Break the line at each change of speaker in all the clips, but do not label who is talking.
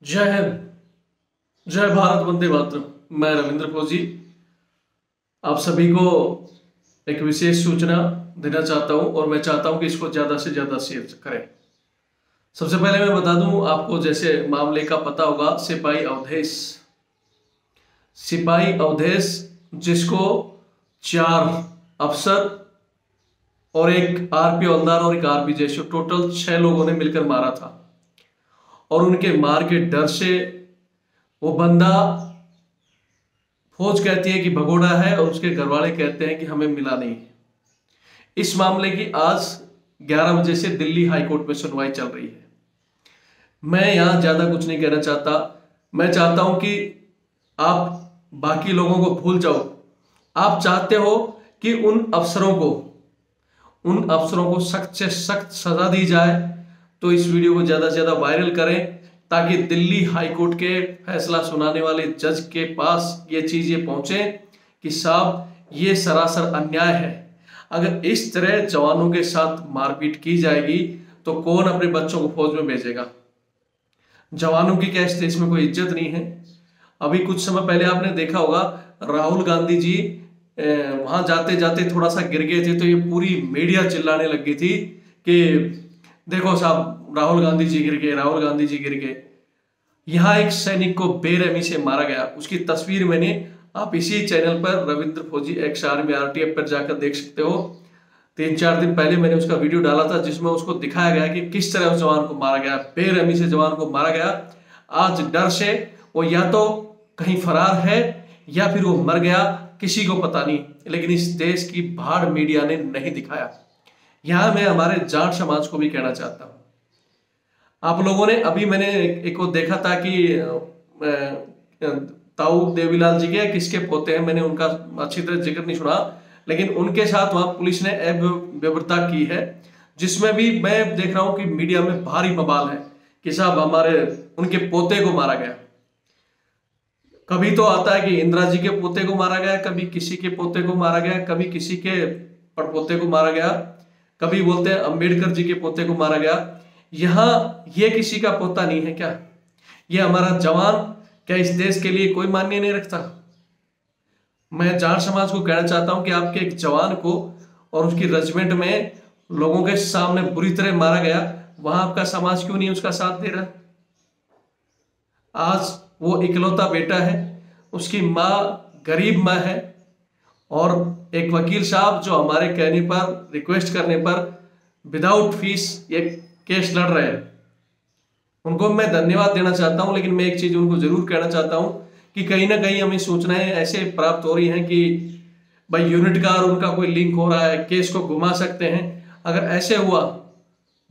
जय हिंद। जय भारत, वंदे मातरम। मैं रविंद्र फौजी आप सभी को एक विशेष सूचना देना चाहता हूं और मैं चाहता हूं कि इसको ज्यादा से ज्यादा शेयर करें। सबसे पहले मैं बता दूं आपको, जैसे मामले का पता होगा, सिपाही अवधेश जिसको 4 अफसर और एक आरपी हवलदार और एक आरपी जैसे टोटल 6 लोगों ने मिलकर मारा था। और उनके मार के डर से वो बंदा, फौज कहती है कि भगोड़ा है और उसके घर वाले कहते हैं कि हमें मिला नहीं। इस मामले की आज 11 बजे से दिल्ली हाई कोर्ट में सुनवाई चल रही है। मैं यहां ज्यादा कुछ नहीं कहना चाहता। मैं चाहता हूं कि आप बाकी लोगों को भूल जाओ। आप चाहते हो कि उन अफसरों को सख्त से सख्त सजा दी जाए, तो इस वीडियो को ज्यादा से ज्यादा वायरल करें ताकि दिल्ली हाई कोर्ट के फैसला सुनाने वाले जज के पास ये चीजें पहुंचे कि साहब ये सरासर अन्याय है। अगर इस तरह जवानों के साथ मारपीट की जाएगी तो कौन अपने बच्चों को फौज में भेजेगा। जवानों की क्या इस देश में कोई इज्जत नहीं है। अभी कुछ समय पहले आपने देखा होगा, राहुल गांधी जी वहां जाते जाते थोड़ा सा गिर गए थे, तो ये पूरी मीडिया चिल्लाने लग गई थी कि देखो साहब, राहुल गांधी जी गिर गए, राहुल गांधी जी गिर गए। यहां एक सैनिक को बेरहमी से मारा गया, उसकी तस्वीर मैंने, आप इसी चैनल पर रविंद्र फौजी एक्स आर्मी RTF पर जाकर देख सकते हो। 3-4 दिन पहले मैंने उसका वीडियो डाला था जिसमें उसको दिखाया गया कि किस तरह उस जवान को मारा गया, बेरहमी से जवान को मारा गया। आज डर से वो या तो कहीं फरार है या फिर वो मर गया, किसी को पता नहीं। लेकिन इस देश की भाड़ मीडिया ने नहीं दिखाया। यहां मैं हमारे जाट समाज को भी कहना चाहता हूं। आप लोगों ने, अभी मैंने एक को देखा था कि ताऊ देवीलाल जी के किसके पोते हैं, मैंने उनका अच्छी तरह जिक्र नहीं सुना, लेकिन उनके साथ वहां पुलिस ने अव्यवस्था की है, जिसमें भी मैं देख रहा हूं कि मीडिया में भारी बवाल है कि साहब हमारे उनके पोते को मारा गया। कभी तो आता है कि इंदिरा जी के पोते को मारा गया, कभी किसी के पोते को मारा गया, कभी किसी के पड़पोते को मारा गया, कभी बोलते हैं अंबेडकर जी के पोते को मारा गया। यहां ये किसी का पोता नहीं है क्या? ये हमारा जवान क्या इस देश के लिए कोई मान्य नहीं रखता? मैं जाट समाज को कहना चाहता हूं कि आपके एक जवान को और उसकी रेजिमेंट में लोगों के सामने बुरी तरह मारा गया, वहां आपका समाज क्यों नहीं उसका साथ दे रहा? आज वो इकलौता बेटा है, उसकी माँ गरीब माँ है, और एक वकील साहब जो हमारे कहने पर, रिक्वेस्ट करने पर विदाउट फीस ये केस लड़ रहे हैं, उनको मैं धन्यवाद देना चाहता हूं। लेकिन मैं एक चीज उनको जरूर कहना चाहता हूं कि कहीं ना कहीं हमें सूचनाएं ऐसे प्राप्त हो रही हैं कि भाई यूनिट का और उनका कोई लिंक हो रहा है, केस को घुमा सकते हैं। अगर ऐसे हुआ,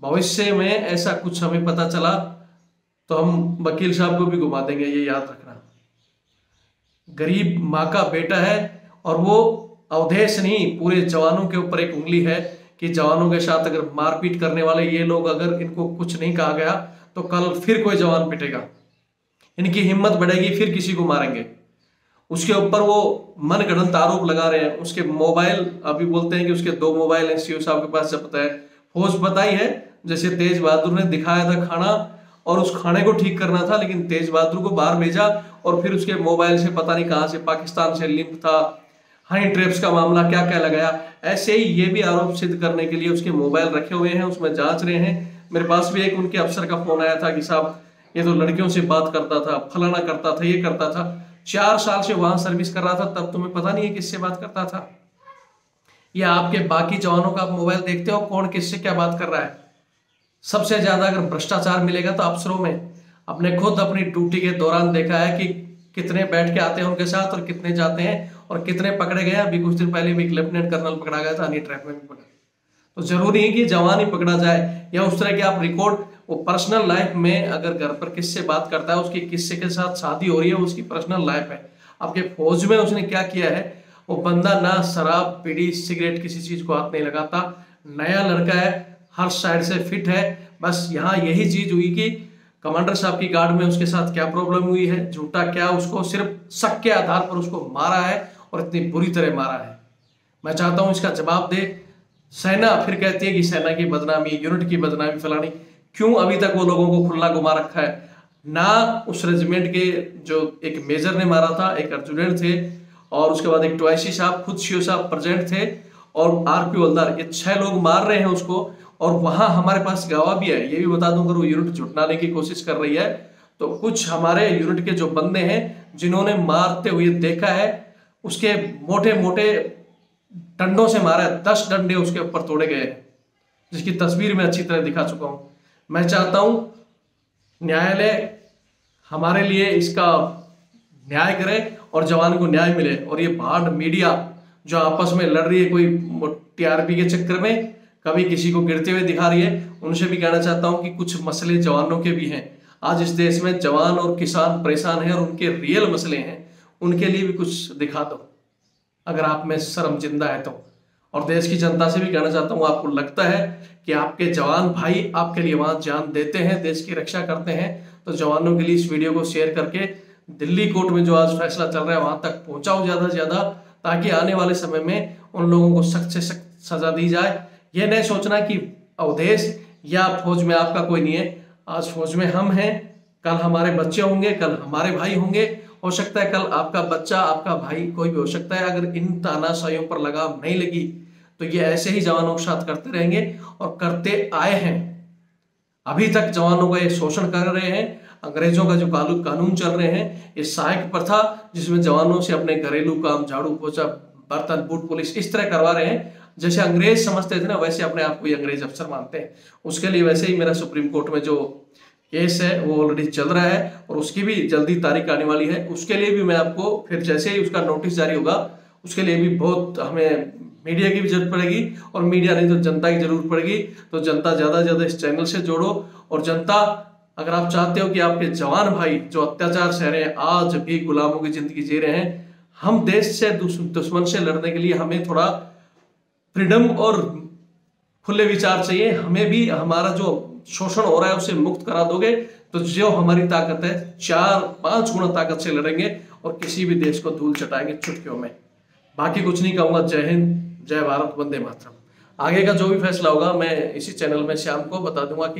भविष्य में ऐसा कुछ हमें पता चला, तो हम वकील साहब को भी घुमा देंगे, ये याद रखना। गरीब माँ का बेटा है, और वो अवधेश नहीं, पूरे जवानों के ऊपर एक उंगली है कि जवानों के साथ अगर मारपीट करने वाले ये लोग, अगर इनको कुछ नहीं कहा गया तो कल फिर कोई जवान पिटेगा, इनकी हिम्मत बढ़ेगी, फिर किसी को मारेंगे। उसके ऊपर वो मनगढ़ंत आरोप लगा रहे हैं। उसके मोबाइल, अभी बोलते हैं कि उसके 2 मोबाइल सीओ साहब के पास जब्त है। फौज बताई है, जैसे तेज बहादुर ने दिखाया था खाना, और उस खाने को ठीक करना था, लेकिन तेज बहादुर को बाहर भेजा और फिर उसके मोबाइल से पता नहीं कहां से, पाकिस्तान से लिंक था, हनी ट्रैप्स का मामला क्या क्या लगाया। ऐसे ही ये भी आरोप सिद्ध करने के लिए उसके मोबाइल रखे हुए हैं, उसमें जांच रहे हैं। मेरे पास भी एक उनके अफसर का फोन आया था कि साहब ये तो लड़कियों से बात करता था, फलाना करता था, ये करता था। 4 साल से वहां सर्विस कर रहा था, तब तुम्हें पता नहीं है किससे बात करता था? या आपके बाकी जवानों का आप मोबाइल देखते हो, कौन किससे क्या बात कर रहा है? सबसे ज्यादा अगर भ्रष्टाचार मिलेगा तो अफसरों में। अपने खुद अपनी ड्यूटी के दौरान देखा है कि कितने बैठ के आते हैं उनके साथ और कितने जाते हैं और कितने पकड़े गए। अभी कुछ दिन पहले भी एक लेफ्टिनेंट कर्नल पकड़ा गया था, हनी ट्रैप में भी पकड़ा। तो जरूरी है कि जवान ही पकड़ा जाए, या उस तरह के आप रिकॉर्ड, वो पर्सनल लाइफ में अगर घर पर किससे बात करता है, उसकी किससे के साथ शादी हो रही है, उसकी पर्सनल लाइफ है। आपके फौज में उसने क्या किया है, वो बंदा ना शराब, बीड़ी, सिगरेट, किसी चीज को हाथ नहीं लगाता। नया लड़का है, हर साइड से फिट है। बस यहाँ यही चीज हुई कि कमांडर साहब की गार्ड में उसके साथ क्या प्रॉब्लम हुई है, झूठा क्या, उसको सिर्फ शक के आधार पर उसको मारा है, और इतनी बुरी तरह मारा है। मैं चाहता हूं इसका जवाब दे। सेना फिर कहती है कि सेना की बदनामी, यूनिट की बदनामी, फलानी। क्यों अभी तक वो लोगों को खुला घुमा रखा है? ना उस रेजिमेंट के जो एक मेजर ने मारा था, एक अर्जुनेंट थे, और उसके बाद एक टवाइसी साहब, खुद सीओ साहब प्रेजेंट थे, और आरपी हवलदार, ये 6 लोग मार रहे हैं उसको। और वहां हमारे पास गवाह भी है, ये भी बता दूं, अगर वो यूनिट जुटनाने की कोशिश कर रही है तो कुछ हमारे यूनिट के जो बंदे हैं जिन्होंने मारते हुए देखा है, उसके मोटे मोटे डंडों से मारा है, 10 डंडे उसके ऊपर तोड़े गए हैं, जिसकी तस्वीर में अच्छी तरह दिखा चुका हूं। मैं चाहता हूं न्यायालय हमारे लिए इसका न्याय करे और जवान को न्याय मिले। और ये भाड़ मीडिया जो आपस में लड़ रही है कोई टीआरपी के चक्कर में, कभी किसी को गिरते हुए दिखा रही है, उनसे भी कहना चाहता हूं कि कुछ मसले जवानों के भी हैं। आज इस देश में जवान और किसान परेशान हैं और उनके रियल मसले हैं, उनके लिए भी कुछ दिखा दो अगर आप में शर्म जिंदा है तो। और देश की जनता से भी कहना चाहता हूं, आपको लगता है कि आपके जवान भाई आपके लिए वहां जान देते हैं, देश की रक्षा करते हैं, तो जवानों के लिए इस वीडियो को शेयर करके दिल्ली कोर्ट में जो आज फैसला चल रहा है वहां तक पहुंचाओ ज्यादा से ज्यादा, ताकि आने वाले समय में उन लोगों को सख्त से सख्त सजा दी जाए। यह नहीं सोचना कि अवधेश या फौज में आपका कोई नहीं है, आज फौज में हम हैं, कल हमारे बच्चे होंगे, कल हमारे भाई होंगे, हो सकता है कल आपका बच्चा, आपका भाई, कोई भी हो सकता है। अगर इन तानाशाहियों पर लगाम नहीं लगी तो ये ऐसे ही जवानों के साथ करते रहेंगे और करते आए हैं। अभी तक जवानों का ये शोषण कर रहे हैं, अंग्रेजों का जो कानून चल रहे हैं, ये सहायक प्रथा जिसमें जवानों से अपने घरेलू काम, झाड़ू पोछा, बर्तन, बूट पुलिस इस तरह करवा रहे हैं जैसे अंग्रेज समझते थे ना, वैसे अपने आप को ये अंग्रेज अफसर मानते हैं। उसके लिए वैसे ही मेरा सुप्रीम कोर्ट में जो केस है वो ऑलरेडी चल रहा है और उसकी भी जल्दी तारीख आने वाली है। उसके लिए भी मैं आपको फिर जैसे ही उसका नोटिस जारी होगा, उसके लिए भी बहुत हमें मीडिया की भी जरूरत पड़ेगी, और मीडिया नहीं तो जनता की जरूरत पड़ेगी। तो जनता ज्यादा से ज्यादा इस चैनल से जोड़ो। और जनता, अगर आप चाहते हो कि आपके जवान भाई जो अत्याचार सह रहे हैं, आज भी गुलामों की जिंदगी जी रहे हैं, हम देश से दुश्मन से लड़ने के लिए हमें थोड़ा फ्रीडम और खुले विचार चाहिए। हमें भी हमारा जो शोषण हो रहा है उसे मुक्त करा दोगे तो जो हमारी ताकत है 4-5 गुना ताकत से लड़ेंगे और किसी भी देश को धूल चटाएंगे चुटकियों में। बाकी कुछ नहीं कहूंगा। जय हिंद, जय भारत, वंदे मातरम। आगे का जो भी फैसला होगा मैं इसी चैनल में शाम को बता दूंगा कि